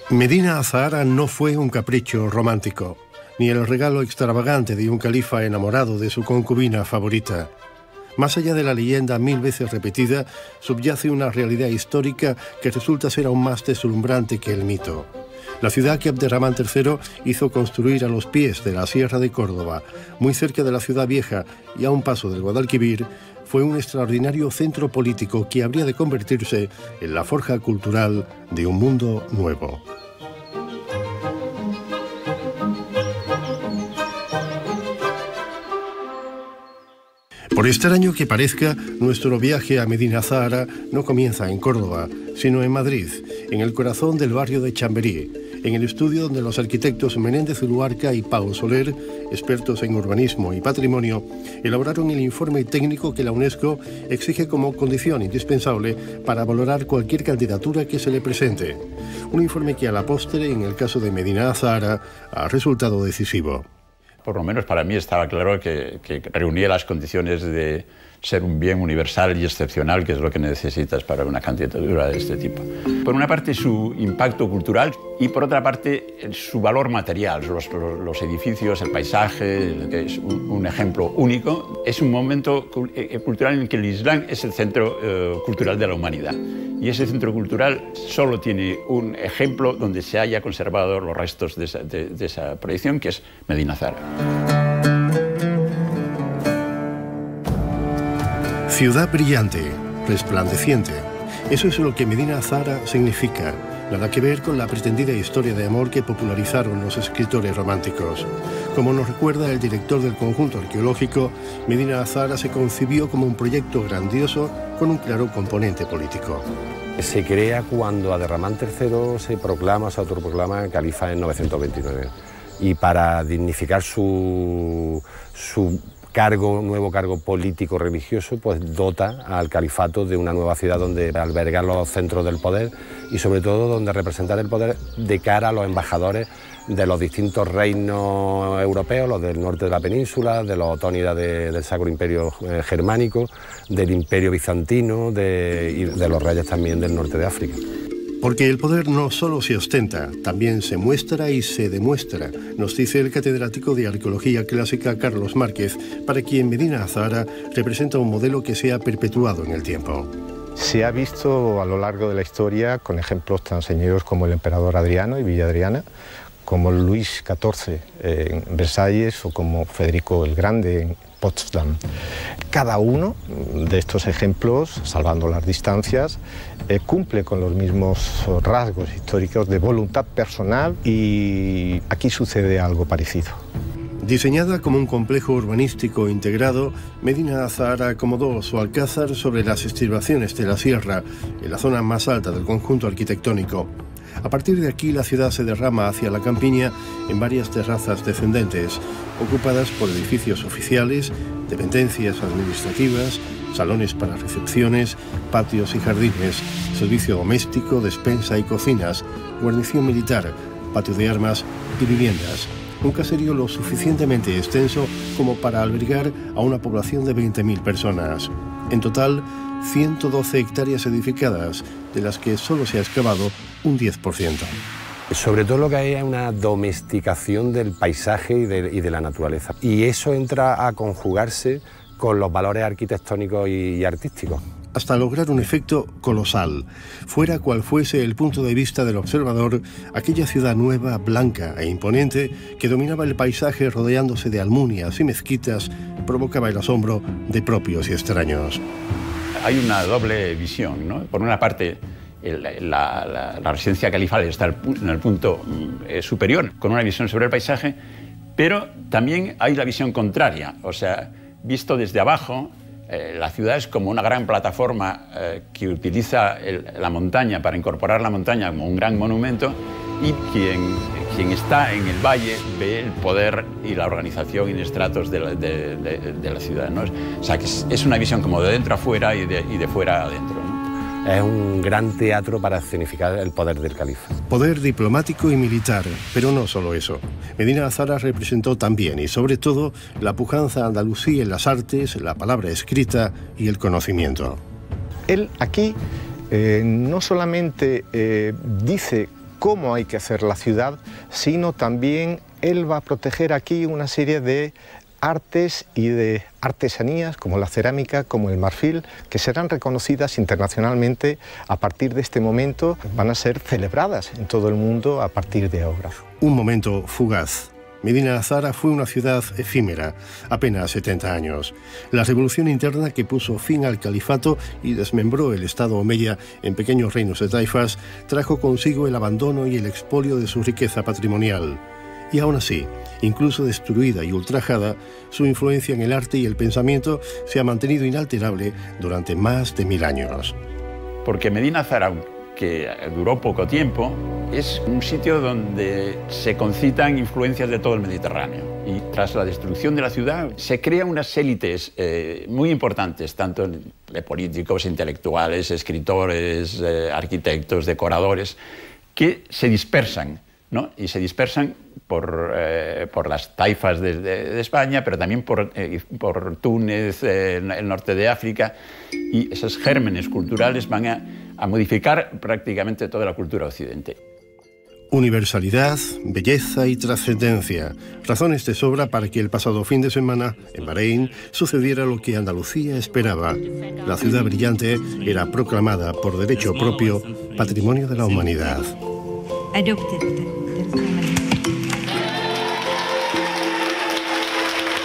Medina Azahara no fue un capricho romántico, ni el regalo extravagante de un califa enamorado de su concubina favorita. Más allá de la leyenda mil veces repetida, subyace una realidad histórica que resulta ser aún más deslumbrante que el mito. La ciudad que Abderramán III hizo construir a los pies de la Sierra de Córdoba, muy cerca de la ciudad vieja y a un paso del Guadalquivir, fue un extraordinario centro político que habría de convertirse en la forja cultural de un mundo nuevo. Por extraño que parezca, nuestro viaje a Medina Azahara no comienza en Córdoba, sino en Madrid, en el corazón del barrio de Chamberí, en el estudio donde los arquitectos Menéndez Uluarca y Pau Soler, expertos en urbanismo y patrimonio, elaboraron el informe técnico que la UNESCO exige como condición indispensable para valorar cualquier candidatura que se le presente. Un informe que a la postre, en el caso de Medina Azahara, ha resultado decisivo. Por lo menos para mí estaba claro que reunía las condiciones de ser un bien universal y excepcional, que es lo que necesitas para una candidatura de este tipo. Por una parte, su impacto cultural y por otra parte, su valor material, los edificios, el paisaje, que es un ejemplo único. Es un momento cultural en el que el Islam es el centro cultural de la humanidad. Y ese centro cultural solo tiene un ejemplo donde se haya conservado los restos de esa proyección, que es Medina Azahara. Ciudad brillante, resplandeciente. Eso es lo que Medina Azahara significa. Nada que ver con la pretendida historia de amor que popularizaron los escritores románticos. Como nos recuerda el director del conjunto arqueológico, Medina Azahara se concibió como un proyecto grandioso con un claro componente político. Se crea cuando Abderramán III se autoproclama califa en 929. Y para dignificar su nuevo cargo político-religioso, pues dota al califato de una nueva ciudad donde albergar los centros del poder y sobre todo donde representar el poder de cara a los embajadores de los distintos reinos europeos, los del norte de la península, de los otónidas del Sacro Imperio Germánico, del Imperio Bizantino y de los reyes también del norte de África. Porque el poder no solo se ostenta, también se muestra y se demuestra, nos dice el catedrático de Arqueología Clásica Carlos Márquez, para quien Medina Azahara representa un modelo que se ha perpetuado en el tiempo. Se ha visto a lo largo de la historia con ejemplos tan señeros como el emperador Adriano y Villa Adriana, como Luis XIV en Versalles o como Federico el Grande en Potsdam. Cada uno de estos ejemplos, salvando las distancias, cumple con los mismos rasgos históricos de voluntad personal y aquí sucede algo parecido. Diseñada como un complejo urbanístico integrado, Medina Azahara acomodó su alcázar sobre las estribaciones de la sierra, en la zona más alta del conjunto arquitectónico. A partir de aquí, la ciudad se derrama hacia la campiña en varias terrazas descendentes, ocupadas por edificios oficiales, dependencias administrativas, salones para recepciones, patios y jardines, servicio doméstico, despensa y cocinas, guarnición militar, patio de armas y viviendas. Un caserío lo suficientemente extenso como para albergar a una población de 20.000 personas. En total, 112 hectáreas edificadas, de las que solo se ha excavado un 10%. Sobre todo lo que hay es una domesticación del paisaje y de la naturaleza. Y eso entra a conjugarse con los valores arquitectónicos y artísticos. Hasta lograr un efecto colosal. Fuera cual fuese el punto de vista del observador, aquella ciudad nueva, blanca e imponente, que dominaba el paisaje rodeándose de almunias y mezquitas, provocaba el asombro de propios y extraños. Hay una doble visión, ¿no? Por una parte, la residencia califal está en el punto superior, con una visión sobre el paisaje, pero también hay la visión contraria, o sea, visto desde abajo, la ciudad es como una gran plataforma que utiliza la montaña para incorporar la montaña como un gran monumento y quien está en el valle ve el poder y la organización y estratos de la ciudad, ¿no? O sea, que es una visión como de dentro a fuera y de fuera a adentro, ¿no? Es un gran teatro para escenificar el poder del califa. Poder diplomático y militar, pero no solo eso. Medina Azahara representó también y sobre todo la pujanza andalusí en las artes, la palabra escrita y el conocimiento. Él aquí no solamente dice cómo hay que hacer la ciudad, sino también él va a proteger aquí una serie de artes y de artesanías como la cerámica, como el marfil, que serán reconocidas internacionalmente a partir de este momento, van a ser celebradas en todo el mundo a partir de ahora. Un momento fugaz. Medina Azahara fue una ciudad efímera, apenas 70 años. La revolución interna que puso fin al califato y desmembró el Estado omeya en pequeños reinos de taifas trajo consigo el abandono y el expolio de su riqueza patrimonial. Y aún así, incluso destruida y ultrajada, su influencia en el arte y el pensamiento se ha mantenido inalterable durante más de 1000 años. Porque Medina Azahara, que duró poco tiempo, es un sitio donde se concitan influencias de todo el Mediterráneo. Y tras la destrucción de la ciudad se crean unas élites muy importantes, tanto de políticos, intelectuales, escritores, arquitectos, decoradores, que se dispersan, ¿no? Y se dispersan por las taifas de España, pero también por Túnez, el norte de África, y esos gérmenes culturales van a modificar prácticamente toda la cultura occidente. Universalidad, belleza y trascendencia. Razones de sobra para que el pasado fin de semana, en Bahrein, sucediera lo que Andalucía esperaba. La ciudad brillante era proclamada por derecho propio Patrimonio de la Humanidad.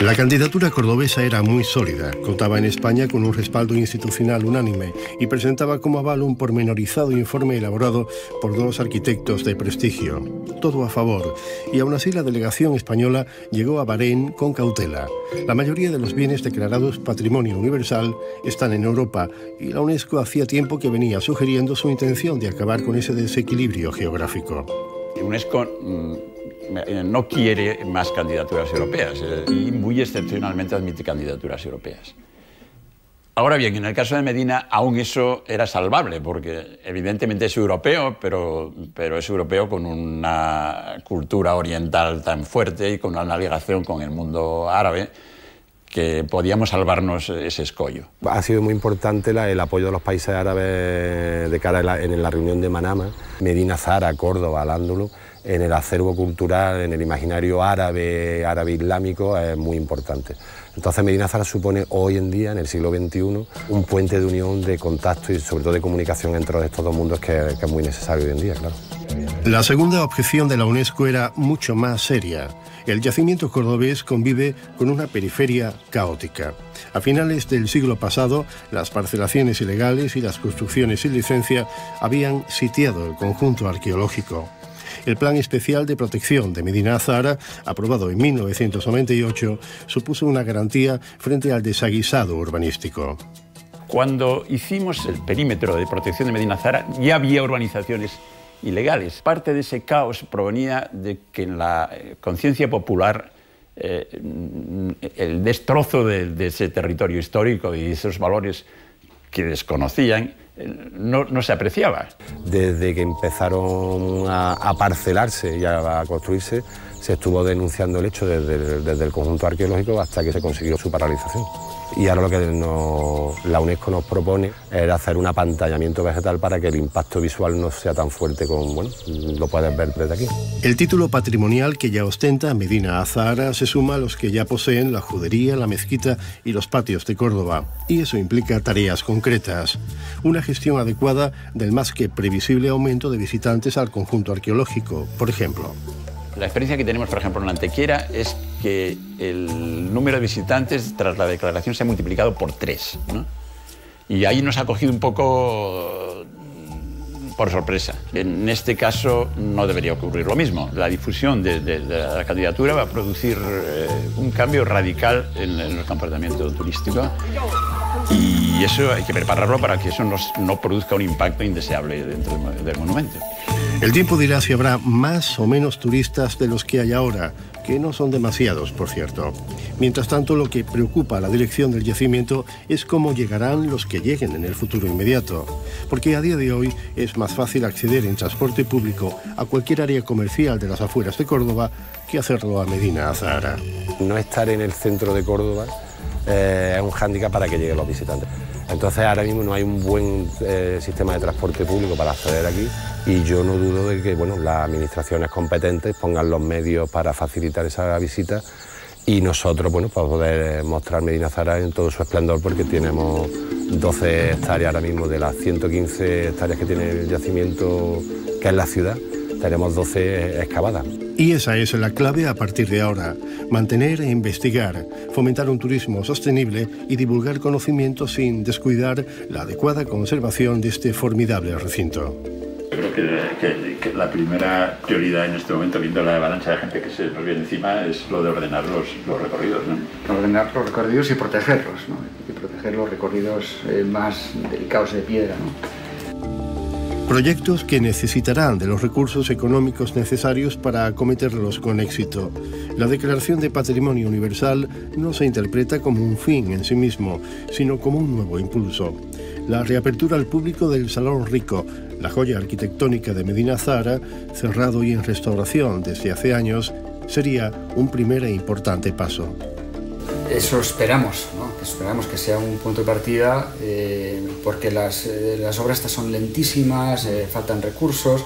La candidatura cordobesa era muy sólida, contaba en España con un respaldo institucional unánime y presentaba como aval un pormenorizado informe elaborado por 2 arquitectos de prestigio. Todo a favor, y aún así la delegación española llegó a Bahrein con cautela. La mayoría de los bienes declarados Patrimonio Universal están en Europa y la UNESCO hacía tiempo que venía sugiriendo su intención de acabar con ese desequilibrio geográfico. UNESCO no quiere más candidaturas europeas y muy excepcionalmente admite candidaturas europeas. Ahora bien, en el caso de Medina aún eso era salvable porque evidentemente es europeo, pero es europeo con una cultura oriental tan fuerte y con una ligación con el mundo árabe que podíamos salvarnos ese escollo. Ha sido muy importante el apoyo de los países árabes de cara en la reunión de Manama, Medina Azahara, Córdoba, Al-Ándalus, en el acervo cultural, en el imaginario árabe islámico, es muy importante. Entonces Medina Azahara supone hoy en día, en el siglo XXI, un puente de unión, de contacto y sobre todo de comunicación entre estos 2 mundos que es muy necesario hoy en día, claro. La segunda objeción de la UNESCO era mucho más seria. El yacimiento cordobés convive con una periferia caótica. A finales del siglo pasado, las parcelaciones ilegales y las construcciones sin licencia habían sitiado el conjunto arqueológico. El Plan Especial de Protección de Medina Azahara, aprobado en 1998, supuso una garantía frente al desaguisado urbanístico. Cuando hicimos el perímetro de protección de Medina Azahara, ya había urbanizaciones ilegales. Parte de ese caos provenía de que en la conciencia popular el destrozo de ese territorio histórico y esos valores que desconocían no se apreciaba. Desde que empezaron a parcelarse y a construirse, se estuvo denunciando el hecho desde el conjunto arqueológico hasta que se consiguió su paralización. Y ahora lo que la UNESCO nos propone es hacer un apantallamiento vegetal para que el impacto visual no sea tan fuerte como, bueno, lo puedes ver desde aquí. El título patrimonial que ya ostenta Medina Azahara se suma a los que ya poseen la judería, la mezquita y los patios de Córdoba. Y eso implica tareas concretas. Una gestión adecuada del más que previsible aumento de visitantes al conjunto arqueológico, por ejemplo. La experiencia que tenemos, por ejemplo, en Antequera es que el número de visitantes tras la declaración se ha multiplicado por 3, ¿no? Y ahí nos ha cogido un poco por sorpresa. En este caso no debería ocurrir lo mismo. La difusión de la candidatura va a producir un cambio radical en el comportamiento turístico y eso hay que prepararlo para que eso no produzca un impacto indeseable dentro del monumento. El tiempo dirá si habrá más o menos turistas de los que hay ahora, que no son demasiados, por cierto. Mientras tanto, lo que preocupa a la dirección del yacimiento es cómo llegarán los que lleguen en el futuro inmediato, porque a día de hoy es más fácil acceder en transporte público a cualquier área comercial de las afueras de Córdoba que hacerlo a Medina Azahara. No estar en el centro de Córdoba es un hándicap para que lleguen los visitantes. Entonces ahora mismo no hay un buen sistema de transporte público para acceder aquí y yo no dudo de que bueno, las administraciones competentes pongan los medios para facilitar esa visita y nosotros bueno, para poder mostrar Medina Zahara en todo su esplendor, porque tenemos 12 hectáreas ahora mismo de las 115 hectáreas que tiene el yacimiento, que es la ciudad, tenemos 12 excavadas. Y esa es la clave a partir de ahora: mantener e investigar, fomentar un turismo sostenible y divulgar conocimientos sin descuidar la adecuada conservación de este formidable recinto. Yo creo que la primera prioridad en este momento, viendo la avalancha de gente que se nos viene encima, es lo de ordenar los recorridos, ¿no? Ordenar los recorridos y protegerlos, ¿no? Y proteger los recorridos más delicados de piedra, ¿no? Proyectos que necesitarán de los recursos económicos necesarios para acometerlos con éxito. La Declaración de Patrimonio Universal no se interpreta como un fin en sí mismo, sino como un nuevo impulso. La reapertura al público del Salón Rico, la joya arquitectónica de Medina Zahara, cerrado y en restauración desde hace años, sería un primer e importante paso. Eso esperamos, ¿no? Esperamos que sea un punto de partida, porque las obras estas son lentísimas, faltan recursos,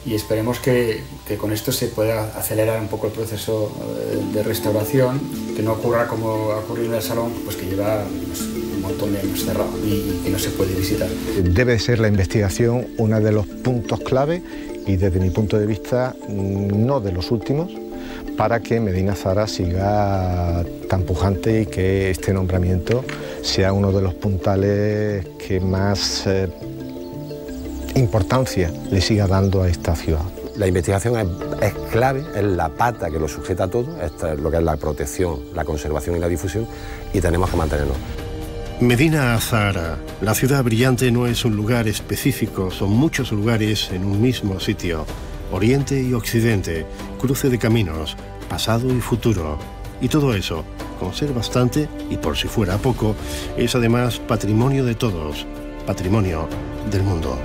y esperemos que con esto se pueda acelerar un poco el proceso de restauración, que no ocurra como ha ocurrido en el Salón, pues que lleva un montón de años cerrado y que no se puede visitar. Debe ser la investigación uno de los puntos clave y desde mi punto de vista no de los últimos, para que Medina Zahara siga tan pujante y que este nombramiento sea uno de los puntales que más importancia le siga dando a esta ciudad. La investigación es clave, es la pata que lo sujeta a todo, esto es lo que es la protección, la conservación y la difusión, y tenemos que mantenerlo. Medina Zahara, la ciudad brillante, no es un lugar específico, son muchos lugares en un mismo sitio. Oriente y Occidente, cruce de caminos, pasado y futuro. Y todo eso, con ser bastante, y por si fuera poco, es además patrimonio de todos, patrimonio del mundo.